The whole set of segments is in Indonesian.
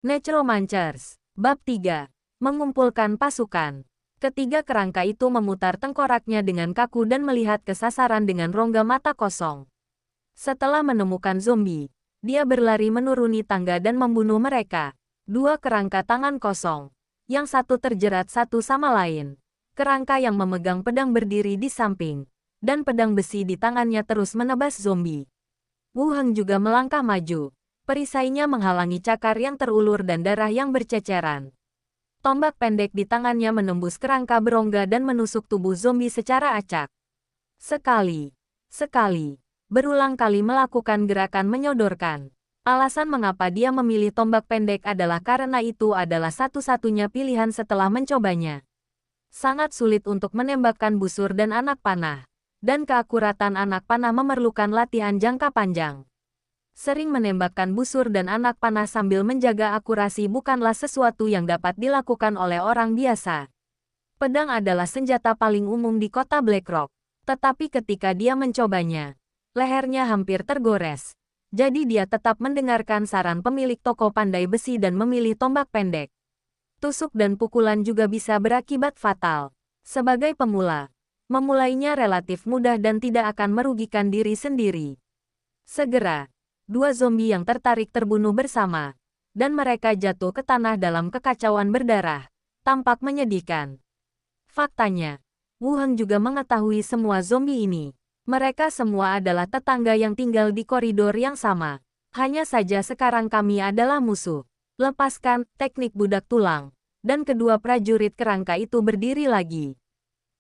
Necromancers. Bab 3. Mengumpulkan pasukan. Ketiga kerangka itu memutar tengkoraknya dengan kaku dan melihat ke sasaran dengan rongga mata kosong. Setelah menemukan zombie, dia berlari menuruni tangga dan membunuh mereka. Dua kerangka tangan kosong. Yang satu terjerat satu sama lain. Kerangka yang memegang pedang berdiri di samping. Dan pedang besi di tangannya terus menebas zombie. Wu Heng juga melangkah maju. Perisainya menghalangi cakar yang terulur dan darah yang berceceran. Tombak pendek di tangannya menembus kerangka berongga dan menusuk tubuh zombie secara acak. Sekali, berulang kali melakukan gerakan menyodorkan. Alasan mengapa dia memilih tombak pendek adalah karena itu adalah satu-satunya pilihan setelah mencobanya. Sangat sulit untuk menembakkan busur dan anak panah. Dan keakuratan anak panah memerlukan latihan jangka panjang. Sering menembakkan busur dan anak panah sambil menjaga akurasi bukanlah sesuatu yang dapat dilakukan oleh orang biasa. Pedang adalah senjata paling umum di kota Blackrock. Tetapi ketika dia mencobanya, lehernya hampir tergores. Jadi dia tetap mendengarkan saran pemilik toko pandai besi dan memilih tombak pendek. Tusuk dan pukulan juga bisa berakibat fatal. Sebagai pemula, memulainya relatif mudah dan tidak akan merugikan diri sendiri. Segera, dua zombie yang tertarik terbunuh bersama, dan mereka jatuh ke tanah dalam kekacauan berdarah, tampak menyedihkan. Faktanya, Wu Heng juga mengetahui semua zombie ini. Mereka semua adalah tetangga yang tinggal di koridor yang sama. Hanya saja sekarang kami adalah musuh. Lepaskan teknik budak tulang, dan kedua prajurit kerangka itu berdiri lagi.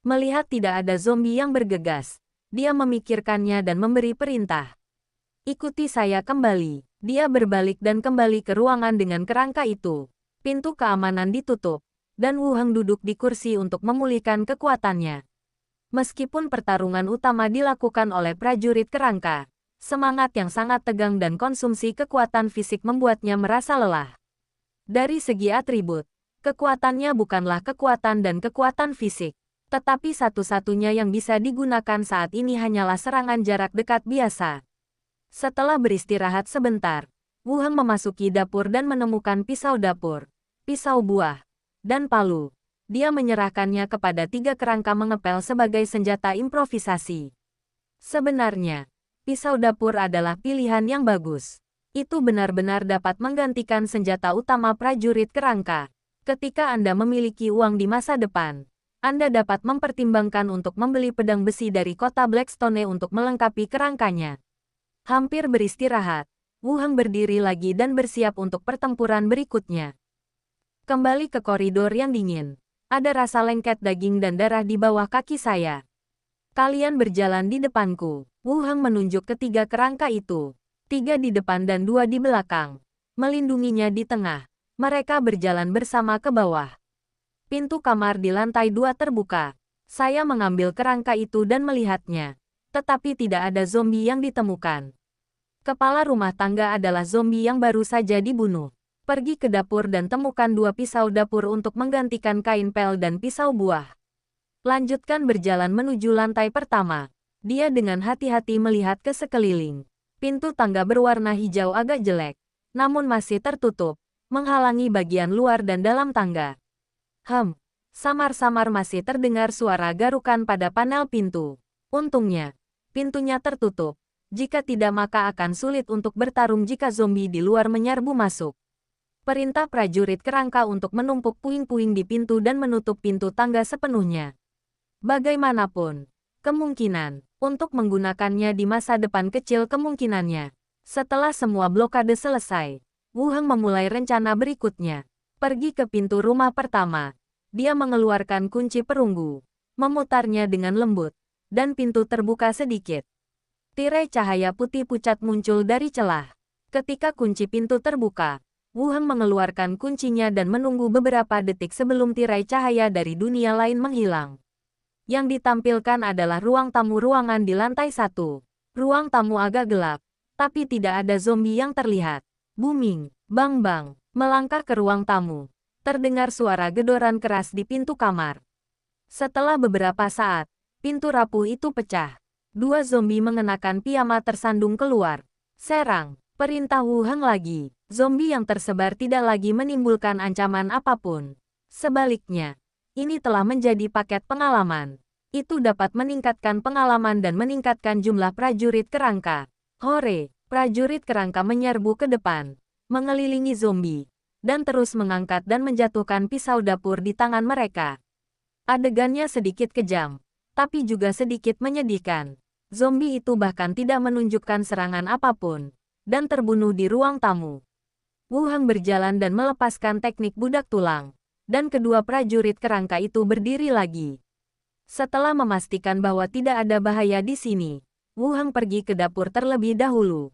Melihat tidak ada zombie yang bergegas, dia memikirkannya dan memberi perintah. Ikuti saya kembali. Dia berbalik dan kembali ke ruangan dengan kerangka itu. Pintu keamanan ditutup, dan Wu Heng duduk di kursi untuk memulihkan kekuatannya. Meskipun pertarungan utama dilakukan oleh prajurit kerangka, semangat yang sangat tegang dan konsumsi kekuatan fisik membuatnya merasa lelah. Dari segi atribut, kekuatannya bukanlah kekuatan dan kekuatan fisik, tetapi satu-satunya yang bisa digunakan saat ini hanyalah serangan jarak dekat biasa. Setelah beristirahat sebentar, Wu Heng memasuki dapur dan menemukan pisau dapur, pisau buah, dan palu. Dia menyerahkannya kepada tiga kerangka mengepel sebagai senjata improvisasi. Sebenarnya, pisau dapur adalah pilihan yang bagus. Itu benar-benar dapat menggantikan senjata utama prajurit kerangka. Ketika Anda memiliki uang di masa depan, Anda dapat mempertimbangkan untuk membeli pedang besi dari kota Blackstone untuk melengkapi kerangkanya. Hampir beristirahat, Wu Heng berdiri lagi dan bersiap untuk pertempuran berikutnya. Kembali ke koridor yang dingin. Ada rasa lengket daging dan darah di bawah kaki saya. Kalian berjalan di depanku. Wu Heng menunjuk ketiga kerangka itu. 3 di depan dan 2 di belakang. Melindunginya di tengah. Mereka berjalan bersama ke bawah. Pintu kamar di lantai 2 terbuka. Saya mengambil kerangka itu dan melihatnya. Tetapi tidak ada zombie yang ditemukan. Kepala rumah tangga adalah zombie yang baru saja dibunuh. Pergi ke dapur dan temukan 2 pisau dapur untuk menggantikan kain pel dan pisau buah. Lanjutkan berjalan menuju lantai pertama. Dia dengan hati-hati melihat ke sekeliling. Pintu tangga berwarna hijau agak jelek, namun masih tertutup, menghalangi bagian luar dan dalam tangga. Samar-samar masih terdengar suara garukan pada panel pintu. Untungnya, pintunya tertutup. Jika tidak maka akan sulit untuk bertarung jika zombie di luar menyerbu masuk. Perintah prajurit kerangka untuk menumpuk puing-puing di pintu dan menutup pintu tangga sepenuhnya. Bagaimanapun, kemungkinan untuk menggunakannya di masa depan kecil kemungkinannya. Setelah semua blokade selesai, Wu Heng memulai rencana berikutnya. Pergi ke pintu rumah pertama. Dia mengeluarkan kunci perunggu, memutarnya dengan lembut, dan pintu terbuka sedikit. Tirai cahaya putih pucat muncul dari celah. Ketika kunci pintu terbuka, Wu Heng mengeluarkan kuncinya dan menunggu beberapa detik sebelum tirai cahaya dari dunia lain menghilang. Yang ditampilkan adalah ruang tamu ruangan di lantai 1. Ruang tamu agak gelap, tapi tidak ada zombie yang terlihat. Booming, bang-bang, melangkah ke ruang tamu. Terdengar suara gedoran keras di pintu kamar. Setelah beberapa saat, pintu rapuh itu pecah. 2 zombie mengenakan piyama tersandung keluar. Serang, perintah Wu Heng lagi. Zombie yang tersebar tidak lagi menimbulkan ancaman apapun. Sebaliknya, ini telah menjadi paket pengalaman. Itu dapat meningkatkan pengalaman dan meningkatkan jumlah prajurit kerangka. Hore! Prajurit kerangka menyerbu ke depan, mengelilingi zombie, dan terus mengangkat dan menjatuhkan pisau dapur di tangan mereka. Adegannya sedikit kejam, tapi juga sedikit menyedihkan. Zombie itu bahkan tidak menunjukkan serangan apapun, dan terbunuh di ruang tamu. Wu Hang berjalan dan melepaskan teknik budak tulang, dan kedua prajurit kerangka itu berdiri lagi. Setelah memastikan bahwa tidak ada bahaya di sini, Wu Hang pergi ke dapur terlebih dahulu.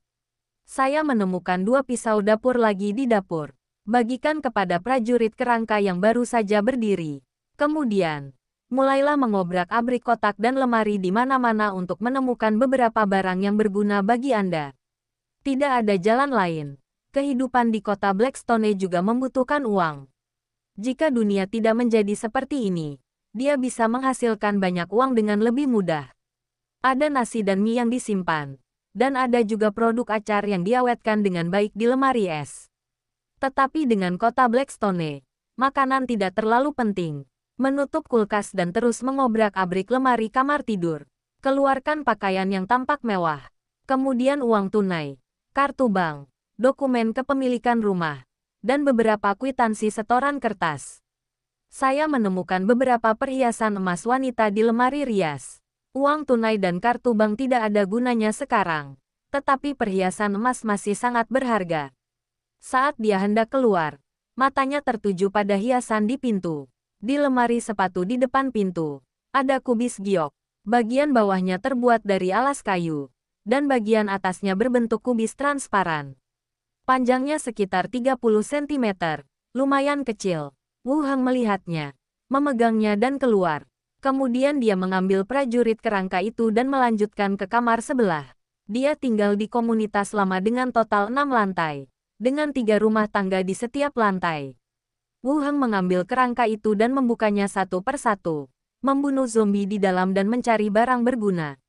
Saya menemukan 2 pisau dapur lagi di dapur. Bagikan kepada prajurit kerangka yang baru saja berdiri. Kemudian, mulailah mengobrak-abrik kotak dan lemari di mana-mana untuk menemukan beberapa barang yang berguna bagi Anda. Tidak ada jalan lain. Kehidupan di kota Blackstone juga membutuhkan uang. Jika dunia tidak menjadi seperti ini, dia bisa menghasilkan banyak uang dengan lebih mudah. Ada nasi dan mie yang disimpan, dan ada juga produk acar yang diawetkan dengan baik di lemari es. Tetapi dengan kota Blackstone, makanan tidak terlalu penting. Menutup kulkas dan terus mengobrak-abrik lemari kamar tidur. Keluarkan pakaian yang tampak mewah. Kemudian uang tunai, kartu bank, dokumen kepemilikan rumah, dan beberapa kwitansi setoran kertas. Saya menemukan beberapa perhiasan emas wanita di lemari rias. Uang tunai dan kartu bank tidak ada gunanya sekarang, tetapi perhiasan emas masih sangat berharga. Saat dia hendak keluar, matanya tertuju pada hiasan di pintu. Di lemari sepatu di depan pintu, ada kubis giok. Bagian bawahnya terbuat dari alas kayu, dan bagian atasnya berbentuk kubis transparan. Panjangnya sekitar 30 cm, lumayan kecil. Wu Hang melihatnya, memegangnya dan keluar. Kemudian dia mengambil prajurit kerangka itu dan melanjutkan ke kamar sebelah. Dia tinggal di komunitas lama dengan total 6 lantai, dengan 3 rumah tangga di setiap lantai. Wu Hang mengambil kerangka itu dan membukanya satu persatu, membunuh zombie di dalam dan mencari barang berguna.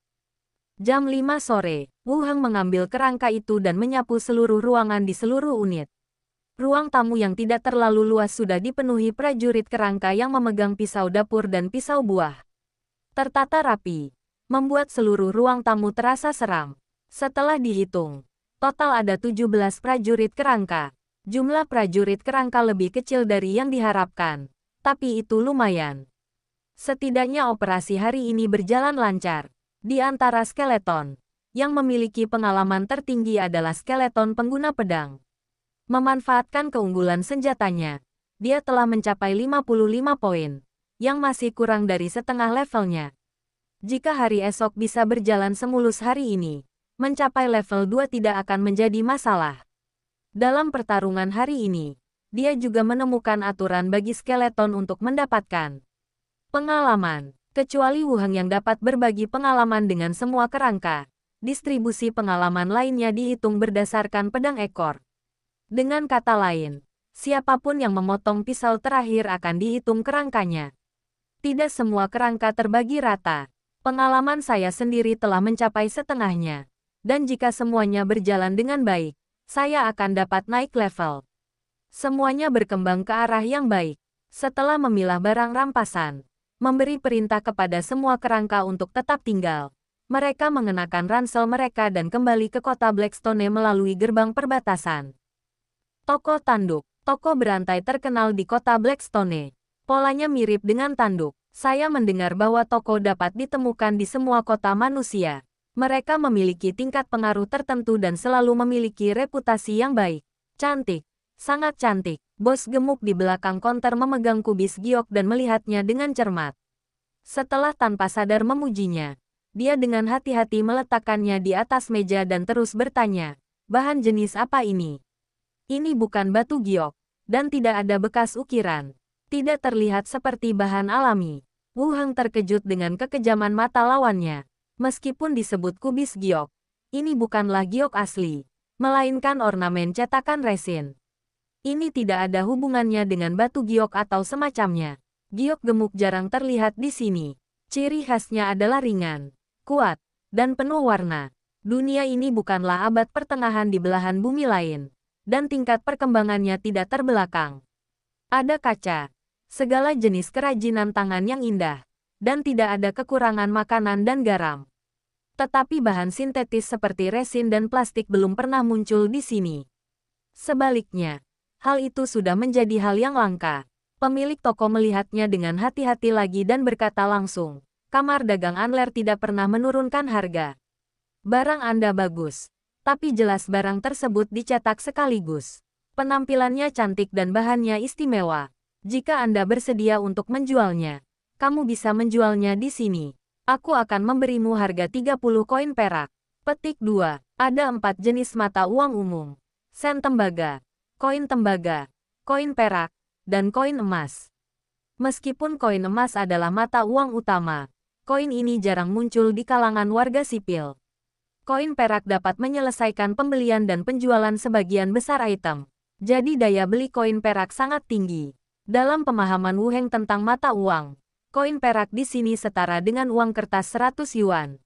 Jam 5 sore, Wu Hang mengambil kerangka itu dan menyapu seluruh ruangan di seluruh unit. Ruang tamu yang tidak terlalu luas sudah dipenuhi prajurit kerangka yang memegang pisau dapur dan pisau buah. Tertata rapi, membuat seluruh ruang tamu terasa seram. Setelah dihitung, total ada 17 prajurit kerangka. Jumlah prajurit kerangka lebih kecil dari yang diharapkan, tapi itu lumayan. Setidaknya operasi hari ini berjalan lancar. Di antara skeleton, yang memiliki pengalaman tertinggi adalah skeleton pengguna pedang. Memanfaatkan keunggulan senjatanya, dia telah mencapai 55 poin, yang masih kurang dari setengah levelnya. Jika hari esok bisa berjalan semulus hari ini, mencapai level 2 tidak akan menjadi masalah. Dalam pertarungan hari ini, dia juga menemukan aturan bagi skeleton untuk mendapatkan pengalaman. Kecuali Wu Hang yang dapat berbagi pengalaman dengan semua kerangka, distribusi pengalaman lainnya dihitung berdasarkan pedang ekor. Dengan kata lain, siapapun yang memotong pisau terakhir akan dihitung kerangkanya. Tidak semua kerangka terbagi rata. Pengalaman saya sendiri telah mencapai setengahnya. Dan jika semuanya berjalan dengan baik, saya akan dapat naik level. Semuanya berkembang ke arah yang baik. Setelah memilah barang rampasan, memberi perintah kepada semua kerangka untuk tetap tinggal, mereka mengenakan ransel mereka dan kembali ke kota Blackstone melalui gerbang perbatasan. Toko tanduk. Toko berantai terkenal di kota Blackstone. Polanya mirip dengan tanduk. Saya mendengar bahwa toko dapat ditemukan di semua kota manusia. Mereka memiliki tingkat pengaruh tertentu dan selalu memiliki reputasi yang baik. Cantik. Sangat cantik. Bos gemuk di belakang konter memegang kubis giok dan melihatnya dengan cermat. Setelah tanpa sadar memujinya, dia dengan hati-hati meletakkannya di atas meja dan terus bertanya, bahan jenis apa ini? Ini bukan batu giok, dan tidak ada bekas ukiran. Tidak terlihat seperti bahan alami. Wu Hang terkejut dengan kekejaman mata lawannya. Meskipun disebut kubis giok, ini bukanlah giok asli, melainkan ornamen cetakan resin. Ini tidak ada hubungannya dengan batu giok atau semacamnya. Giok gemuk jarang terlihat di sini. Ciri khasnya adalah ringan, kuat, dan penuh warna. Dunia ini bukanlah abad pertengahan di belahan bumi lain. dan tingkat perkembangannya tidak terbelakang. Ada kaca, segala jenis kerajinan tangan yang indah, dan tidak ada kekurangan makanan dan garam. Tetapi bahan sintetis seperti resin dan plastik belum pernah muncul di sini. Sebaliknya, hal itu sudah menjadi hal yang langka. Pemilik toko melihatnya dengan hati-hati lagi dan berkata langsung, kamar dagang Anler tidak pernah menurunkan harga. Barang Anda bagus, tapi jelas barang tersebut dicetak sekaligus. Penampilannya cantik dan bahannya istimewa. Jika Anda bersedia untuk menjualnya, kamu bisa menjualnya di sini. Aku akan memberimu harga 30 koin perak. Petik 2. Ada 4 jenis mata uang umum. Sen tembaga, koin perak, dan koin emas. Meskipun koin emas adalah mata uang utama, koin ini jarang muncul di kalangan warga sipil. Koin perak dapat menyelesaikan pembelian dan penjualan sebagian besar item. Jadi daya beli koin perak sangat tinggi. Dalam pemahaman Wu Heng tentang mata uang, koin perak di sini setara dengan uang kertas 100 yuan.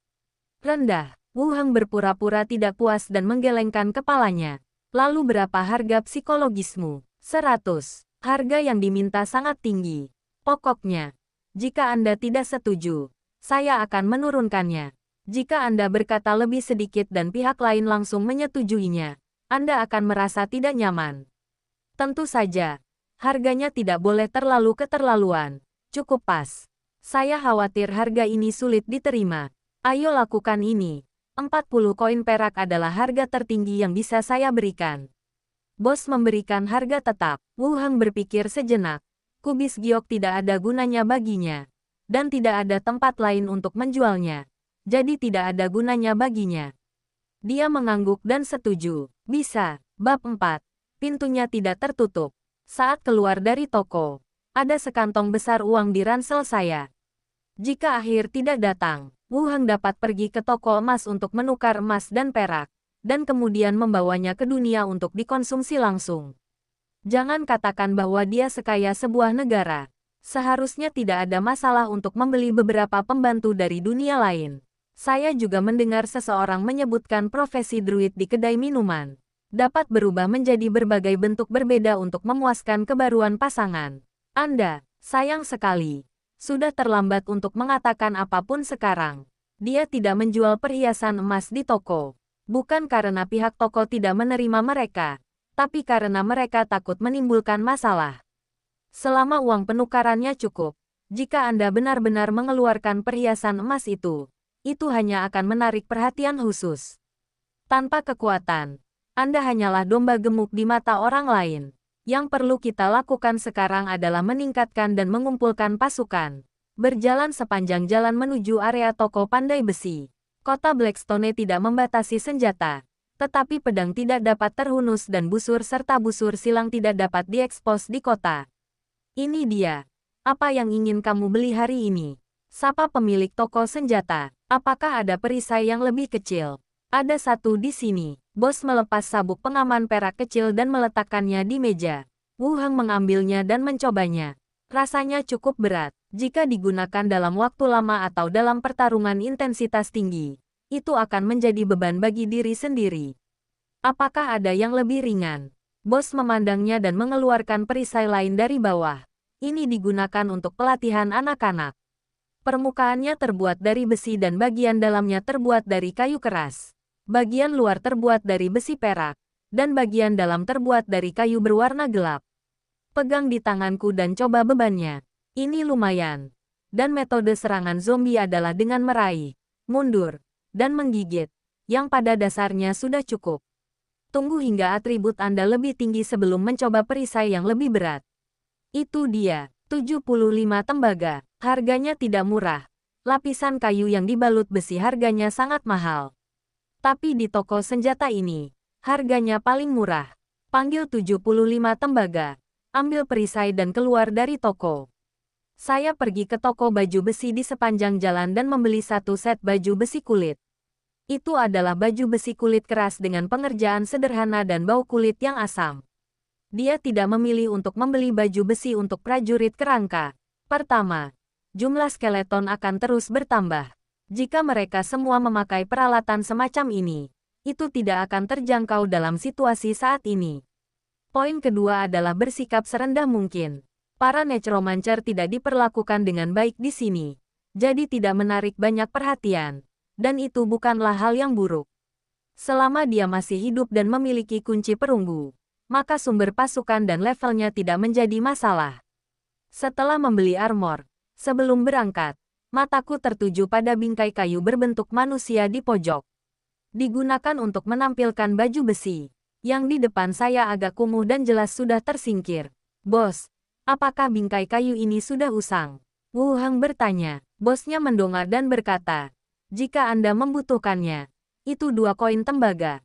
Rendah, Wu Heng berpura-pura tidak puas dan menggelengkan kepalanya. Lalu berapa harga psikologismu? 100. Harga yang diminta sangat tinggi. Pokoknya, jika Anda tidak setuju, saya akan menurunkannya. Jika Anda berkata lebih sedikit dan pihak lain langsung menyetujuinya, Anda akan merasa tidak nyaman. Tentu saja, harganya tidak boleh terlalu keterlaluan. Cukup pas. Saya khawatir harga ini sulit diterima. Ayo lakukan ini. 40 koin perak adalah harga tertinggi yang bisa saya berikan. Bos memberikan harga tetap. Wu Heng berpikir sejenak. Kubis giok tidak ada gunanya baginya. Dan tidak ada tempat lain untuk menjualnya. Jadi tidak ada gunanya baginya. Dia mengangguk dan setuju. Bisa. Bab 4. Pintunya tidak tertutup. Saat keluar dari toko, ada sekantong besar uang di ransel saya. Jika akhir tidak datang, Wu Heng dapat pergi ke toko emas untuk menukar emas dan perak, dan kemudian membawanya ke dunia untuk dikonsumsi langsung. Jangan katakan bahwa dia sekaya sebuah negara. Seharusnya tidak ada masalah untuk membeli beberapa pembantu dari dunia lain. Saya juga mendengar seseorang menyebutkan profesi druid di kedai minuman dapat berubah menjadi berbagai bentuk berbeda untuk memuaskan kebaruan pasangan. Anda, sayang sekali. Sudah terlambat untuk mengatakan apapun sekarang. Dia tidak menjual perhiasan emas di toko. Bukan karena pihak toko tidak menerima mereka, tapi karena mereka takut menimbulkan masalah. Selama uang penukarannya cukup, jika Anda benar-benar mengeluarkan perhiasan emas itu hanya akan menarik perhatian khusus. Tanpa kekuatan, Anda hanyalah domba gemuk di mata orang lain. Yang perlu kita lakukan sekarang adalah meningkatkan dan mengumpulkan pasukan. Berjalan sepanjang jalan menuju area toko pandai besi. Kota Blackstone tidak membatasi senjata. Tetapi pedang tidak dapat terhunus dan busur serta busur silang tidak dapat diekspos di kota. Ini dia. Apa yang ingin kamu beli hari ini? Sapa pemilik toko senjata. Apakah ada perisai yang lebih kecil? Ada satu di sini. Bos melepas sabuk pengaman perak kecil dan meletakkannya di meja. Wu Heng mengambilnya dan mencobanya. Rasanya cukup berat. Jika digunakan dalam waktu lama atau dalam pertarungan intensitas tinggi, itu akan menjadi beban bagi diri sendiri. Apakah ada yang lebih ringan? Bos memandangnya dan mengeluarkan perisai lain dari bawah. Ini digunakan untuk pelatihan anak-anak. Permukaannya terbuat dari besi dan bagian dalamnya terbuat dari kayu keras. Bagian luar terbuat dari besi perak, dan bagian dalam terbuat dari kayu berwarna gelap. Pegang di tanganku dan coba bebannya. Ini lumayan. Dan metode serangan zombie adalah dengan meraih, mundur, dan menggigit, yang pada dasarnya sudah cukup. Tunggu hingga atribut Anda lebih tinggi sebelum mencoba perisai yang lebih berat. Itu dia, 75 tembaga. Harganya tidak murah. Lapisan kayu yang dibalut besi harganya sangat mahal. Tapi di toko senjata ini, harganya paling murah. Panggil 75 tembaga. Ambil perisai dan keluar dari toko. Saya pergi ke toko baju besi di sepanjang jalan dan membeli satu set baju besi kulit. Itu adalah baju besi kulit keras dengan pengerjaan sederhana dan bau kulit yang asam. Dia tidak memilih untuk membeli baju besi untuk prajurit kerangka. Pertama, jumlah skeleton akan terus bertambah. Jika mereka semua memakai peralatan semacam ini, itu tidak akan terjangkau dalam situasi saat ini. Poin kedua adalah bersikap serendah mungkin. Para necromancer tidak diperlakukan dengan baik di sini, jadi tidak menarik banyak perhatian, dan itu bukanlah hal yang buruk. Selama dia masih hidup dan memiliki kunci perunggu, maka sumber pasukan dan levelnya tidak menjadi masalah. Setelah membeli armor, sebelum berangkat, mataku tertuju pada bingkai kayu berbentuk manusia di pojok. Digunakan untuk menampilkan baju besi, yang di depan saya agak kumuh dan jelas sudah tersingkir. Bos, apakah bingkai kayu ini sudah usang? Wu Heng bertanya. Bosnya mendongak dan berkata, jika Anda membutuhkannya, itu 2 koin tembaga.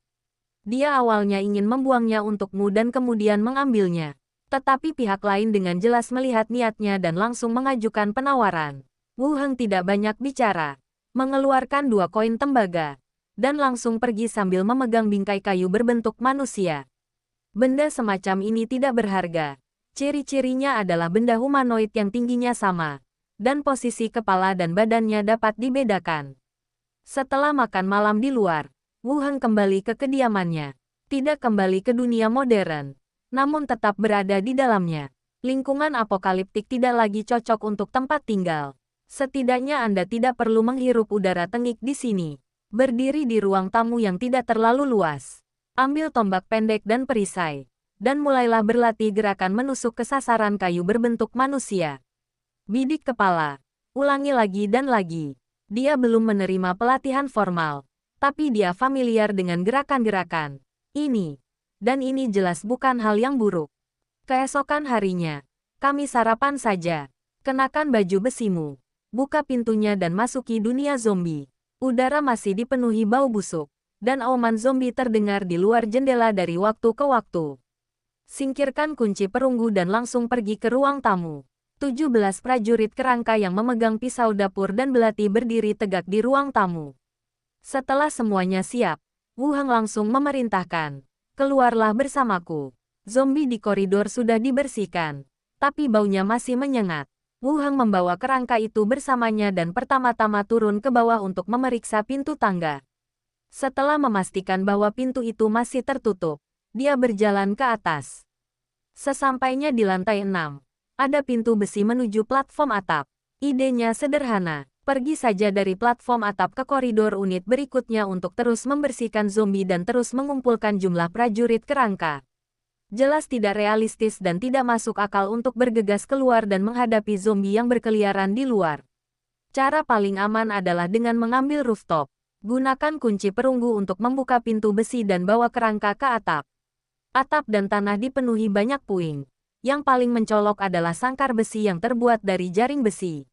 Dia awalnya ingin membuangnya untukmu dan kemudian mengambilnya. Tetapi pihak lain dengan jelas melihat niatnya dan langsung mengajukan penawaran. Wu Heng tidak banyak bicara, mengeluarkan 2 koin tembaga, dan langsung pergi sambil memegang bingkai kayu berbentuk manusia. Benda semacam ini tidak berharga. Ciri-cirinya adalah benda humanoid yang tingginya sama, dan posisi kepala dan badannya dapat dibedakan. Setelah makan malam di luar, Wu Heng kembali ke kediamannya. Tidak kembali ke dunia modern, namun tetap berada di dalamnya. Lingkungan apokaliptik tidak lagi cocok untuk tempat tinggal. Setidaknya Anda tidak perlu menghirup udara tengik di sini. Berdiri di ruang tamu yang tidak terlalu luas. Ambil tombak pendek dan perisai, dan mulailah berlatih gerakan menusuk ke sasaran kayu berbentuk manusia. Bidik kepala. Ulangi lagi dan lagi. Dia belum menerima pelatihan formal, tapi dia familiar dengan gerakan-gerakan ini. Dan ini jelas bukan hal yang buruk. Keesokan harinya, kami sarapan saja. Kenakan baju besimu. Buka pintunya dan masuki dunia zombie. Udara masih dipenuhi bau busuk, dan auman zombie terdengar di luar jendela dari waktu ke waktu. Singkirkan kunci perunggu dan langsung pergi ke ruang tamu. 17 prajurit kerangka yang memegang pisau dapur dan belati berdiri tegak di ruang tamu. Setelah semuanya siap, Wu Heng langsung memerintahkan, keluarlah bersamaku. Zombie di koridor sudah dibersihkan, tapi baunya masih menyengat. Wu Heng membawa kerangka itu bersamanya dan pertama-tama turun ke bawah untuk memeriksa pintu tangga. Setelah memastikan bahwa pintu itu masih tertutup, dia berjalan ke atas. Sesampainya di lantai 6, ada pintu besi menuju platform atap. Idenya sederhana, pergi saja dari platform atap ke koridor unit berikutnya untuk terus membersihkan zombie dan terus mengumpulkan jumlah prajurit kerangka. Jelas tidak realistis dan tidak masuk akal untuk bergegas keluar dan menghadapi zombie yang berkeliaran di luar. Cara paling aman adalah dengan mengambil rooftop. Gunakan kunci perunggu untuk membuka pintu besi dan bawa kerangka ke atap. Atap dan tanah dipenuhi banyak puing. Yang paling mencolok adalah sangkar besi yang terbuat dari jaring besi.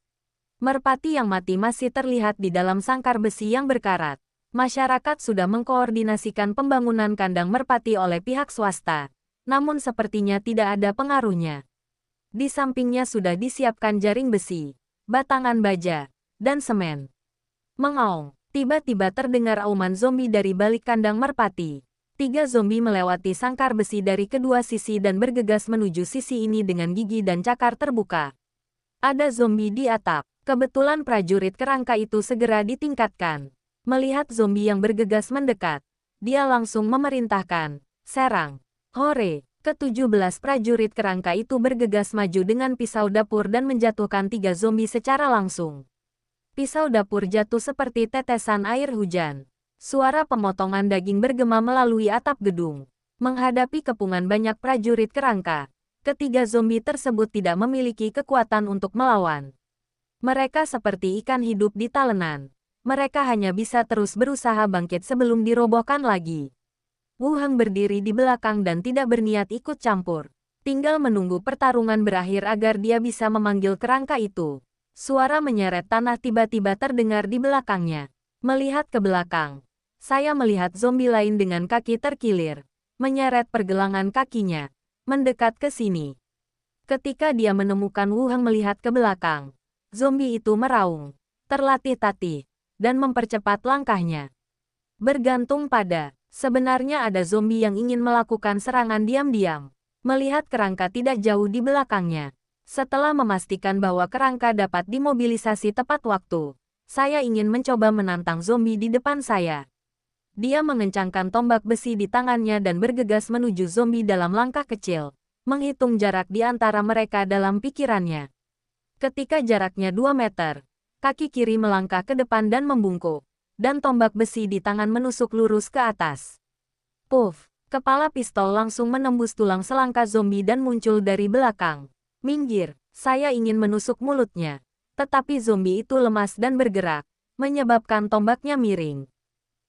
Merpati yang mati masih terlihat di dalam sangkar besi yang berkarat. Masyarakat sudah mengkoordinasikan pembangunan kandang merpati oleh pihak swasta, namun sepertinya tidak ada pengaruhnya. Di sampingnya sudah disiapkan jaring besi, batangan baja, dan semen. Mengaung, tiba-tiba terdengar auman zombie dari balik kandang merpati. 3 zombie melewati sangkar besi dari kedua sisi dan bergegas menuju sisi ini dengan gigi dan cakar terbuka. Ada zombie di atap. Kebetulan prajurit kerangka itu segera ditingkatkan. Melihat zombie yang bergegas mendekat, dia langsung memerintahkan, serang. Hore, ke-17 prajurit kerangka itu bergegas maju dengan pisau dapur dan menjatuhkan 3 zombie secara langsung. Pisau dapur jatuh seperti tetesan air hujan. Suara pemotongan daging bergema melalui atap gedung. Menghadapi kepungan banyak prajurit kerangka, ketiga zombie tersebut tidak memiliki kekuatan untuk melawan. Mereka seperti ikan hidup di talenan. Mereka hanya bisa terus berusaha bangkit sebelum dirobohkan lagi. Wu Heng berdiri di belakang dan tidak berniat ikut campur. Tinggal menunggu pertarungan berakhir agar dia bisa memanggil kerangka itu. Suara menyeret tanah tiba-tiba terdengar di belakangnya. Melihat ke belakang, saya melihat zombie lain dengan kaki terkilir, menyeret pergelangan kakinya, mendekat ke sini. Ketika dia menemukan Wu Heng melihat ke belakang, zombie itu meraung, terlatih-tatih, dan mempercepat langkahnya. Bergantung pada, sebenarnya ada zombie yang ingin melakukan serangan diam-diam. Melihat kerangka tidak jauh di belakangnya, setelah memastikan bahwa kerangka dapat dimobilisasi tepat waktu, saya ingin mencoba menantang zombie di depan saya. Dia mengencangkan tombak besi di tangannya dan bergegas menuju zombie dalam langkah kecil, menghitung jarak di antara mereka dalam pikirannya. Ketika jaraknya 2 meter, kaki kiri melangkah ke depan dan membungkuk, dan tombak besi di tangan menusuk lurus ke atas. Puff! Kepala pistol langsung menembus tulang selangka zombie dan muncul dari belakang. Minggir, saya ingin menusuk mulutnya. Tetapi zombie itu lemas dan bergerak, menyebabkan tombaknya miring.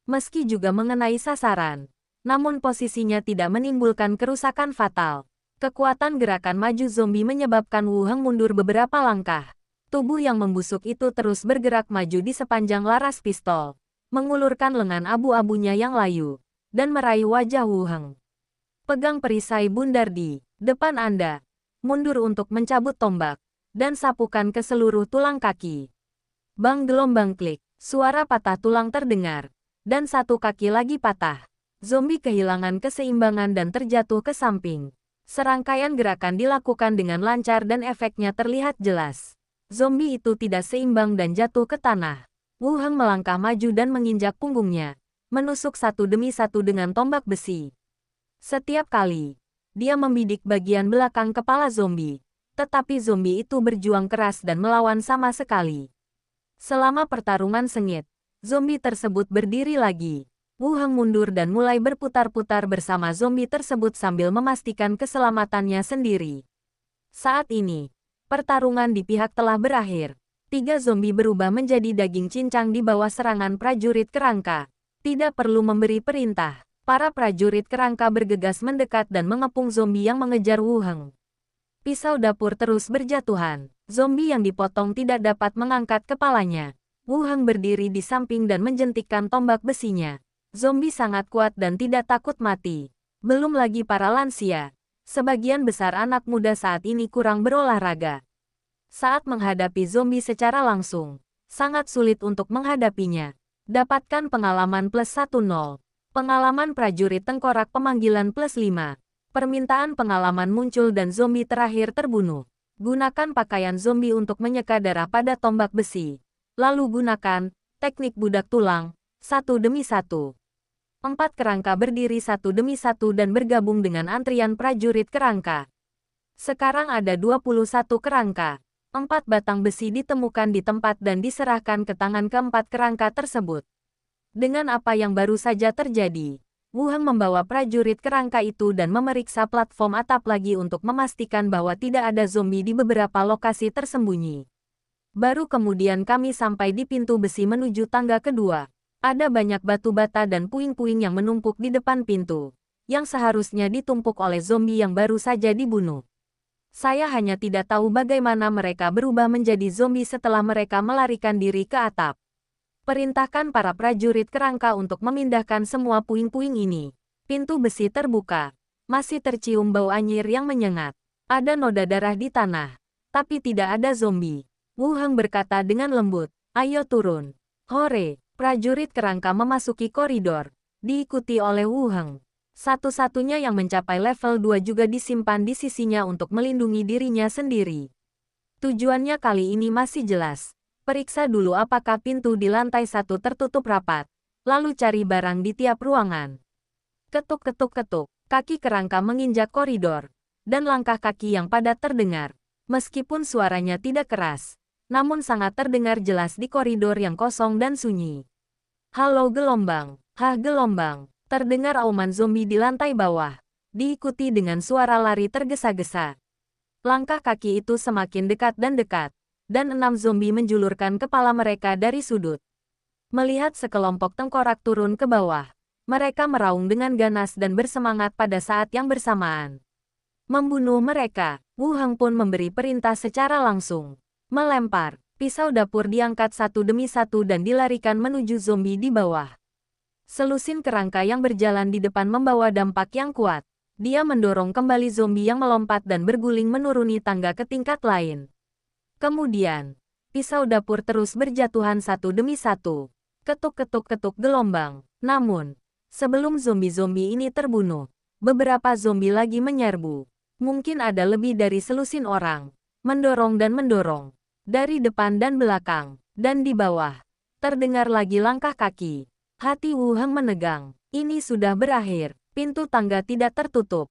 Meski juga mengenai sasaran, namun posisinya tidak menimbulkan kerusakan fatal. Kekuatan gerakan maju zombie menyebabkan Wu Heng mundur beberapa langkah. Tubuh yang membusuk itu terus bergerak maju di sepanjang laras pistol, mengulurkan lengan abu-abunya yang layu, dan meraih wajah Wu Heng. Pegang perisai bundar di depan Anda. Mundur untuk mencabut tombak, dan sapukan ke seluruh tulang kaki. Bang gelombang klik, suara patah tulang terdengar. Dan satu kaki lagi patah. Zombie kehilangan keseimbangan dan terjatuh ke samping. Serangkaian gerakan dilakukan dengan lancar dan efeknya terlihat jelas. Zombie itu tidak seimbang dan jatuh ke tanah. Wu Heng melangkah maju dan menginjak punggungnya, menusuk satu demi satu dengan tombak besi. Setiap kali, dia membidik bagian belakang kepala zombie. Tetapi zombie itu berjuang keras dan melawan sama sekali. Selama pertarungan sengit, zombie tersebut berdiri lagi. Wu Heng mundur dan mulai berputar-putar bersama zombie tersebut sambil memastikan keselamatannya sendiri. Saat ini, pertarungan di pihak telah berakhir. 3 zombie berubah menjadi daging cincang di bawah serangan prajurit kerangka. Tidak perlu memberi perintah. Para prajurit kerangka bergegas mendekat dan mengepung zombie yang mengejar Wu Heng. Pisau dapur terus berjatuhan. Zombie yang dipotong tidak dapat mengangkat kepalanya. Wu Heng berdiri di samping dan menjentikkan tombak besinya. Zombie sangat kuat dan tidak takut mati. Belum lagi para lansia. Sebagian besar anak muda saat ini kurang berolahraga. Saat menghadapi zombie secara langsung, sangat sulit untuk menghadapinya. Dapatkan pengalaman plus 10. Pengalaman prajurit tengkorak pemanggilan plus 5. Permintaan pengalaman muncul dan zombie terakhir terbunuh. Gunakan pakaian zombie untuk menyeka darah pada tombak besi. Lalu gunakan teknik budak tulang, satu demi satu. 4 kerangka berdiri satu demi satu dan bergabung dengan antrian prajurit kerangka. Sekarang ada 21 kerangka. 4 batang besi ditemukan di tempat dan diserahkan ke tangan keempat kerangka tersebut. Dengan apa yang baru saja terjadi, Wu Heng membawa prajurit kerangka itu dan memeriksa platform atap lagi untuk memastikan bahwa tidak ada zombie di beberapa lokasi tersembunyi. Baru kemudian kami sampai di pintu besi menuju tangga kedua. Ada banyak batu bata dan puing-puing yang menumpuk di depan pintu, yang seharusnya ditumpuk oleh zombie yang baru saja dibunuh. Saya hanya tidak tahu bagaimana mereka berubah menjadi zombie setelah mereka melarikan diri ke atap. Perintahkan para prajurit kerangka untuk memindahkan semua puing-puing ini. Pintu besi terbuka. Masih tercium bau anyir yang menyengat. Ada noda darah di tanah. Tapi tidak ada zombie. Wu Heng berkata dengan lembut, ayo turun. Hore, prajurit kerangka memasuki koridor, diikuti oleh Wu Heng. Satu-satunya yang mencapai level 2 juga disimpan di sisinya untuk melindungi dirinya sendiri. Tujuannya kali ini masih jelas. Periksa dulu apakah pintu di lantai 1 tertutup rapat, lalu cari barang di tiap ruangan. Ketuk-ketuk-ketuk, kaki kerangka menginjak koridor, dan langkah kaki yang padat terdengar. Meskipun suaranya tidak keras, namun sangat terdengar jelas di koridor yang kosong dan sunyi. Halo gelombang, hah gelombang, terdengar auman zombie di lantai bawah, diikuti dengan suara lari tergesa-gesa. Langkah kaki itu semakin dekat, dan 6 zombie menjulurkan kepala mereka dari sudut. Melihat sekelompok tengkorak turun ke bawah, mereka meraung dengan ganas dan bersemangat pada saat yang bersamaan. Membunuh mereka, Wu Heng pun memberi perintah secara langsung. Melempar, pisau dapur diangkat satu demi satu dan dilarikan menuju zombie di bawah. Selusin kerangka yang berjalan di depan membawa dampak yang kuat. Dia mendorong kembali zombie yang melompat dan berguling menuruni tangga ke tingkat lain. Kemudian, pisau dapur terus berjatuhan satu demi satu. Ketuk-ketuk-ketuk gelombang. Namun, sebelum zombie-zombie ini terbunuh, beberapa zombie lagi menyerbu. Mungkin ada lebih dari selusin orang. Mendorong dan mendorong. Dari depan dan belakang, dan di bawah. Terdengar lagi langkah kaki. Hati Wu Heng menegang. Ini sudah berakhir. Pintu tangga tidak tertutup.